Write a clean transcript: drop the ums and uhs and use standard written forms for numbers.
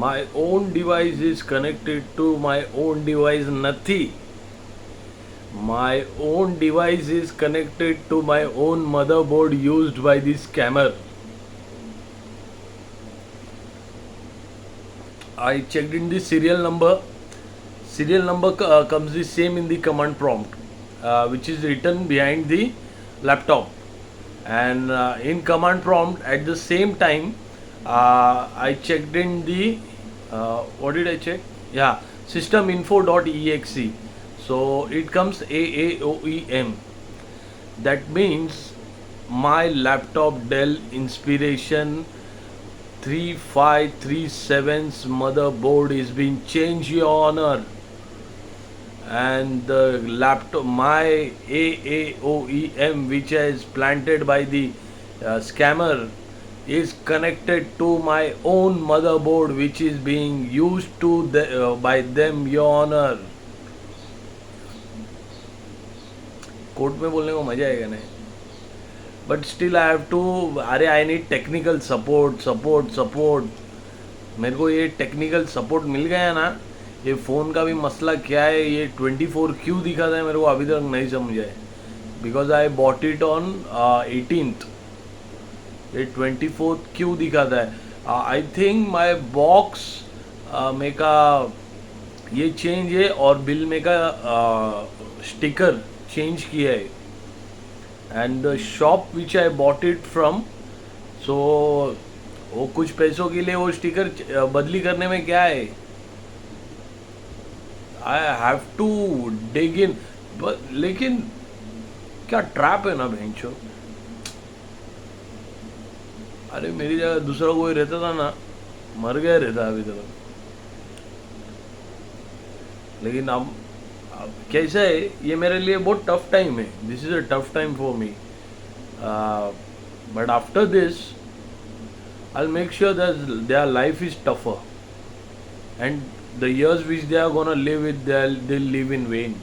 My own device is connected to my own device નથી. My own device is connected to my own motherboard used by the scammer. I checked in the serial number. Serial number comes the same in the command prompt, which is written behind the laptop. And in command prompt at the same time, I checked in the what did I check? Yeah, systeminfo.exe. So it comes AAOEM. That means my laptop Dell Inspiration 3537's motherboard is being changed, your honor. And the laptop, my AAOEM, which is planted by the scammer, is connected to my own motherboard, which is being used by them, your honor. Court में बोलने को मजा आएगा नहीं, but still I have to, अरे I need technical support. मेरे को ये टेक्निकल सपोर्ट मिल गया ना. ये फ़ोन का भी मसला क्या है, ये 24 क्यों दिखाता है मेरे को अभी तक नहीं समझा है. Because I bought it on 18th. ये 24 क्यों दिखाता है. आई थिंक माई बॉक्स में का ये चेंज है और बिल में का स्टिकर चेंज किया है. And the shop which I bought it from, so वो कुछ पैसों के लिए वो स्टिकर बदली करने में क्या है. आई हैव टू डिग इन. लेकिन क्या ट्रैप है ना भेंचो. अरे मेरी जगह दूसरा कोई रहता था ना, मर गया रहता अभी तक. लेकिन अब कैसा है, ये मेरे लिए बहुत टफ टाइम है. This is a tough time for me. But after this I make sure that their life is tougher, and the years which they are gonna live with, they'll live in vain.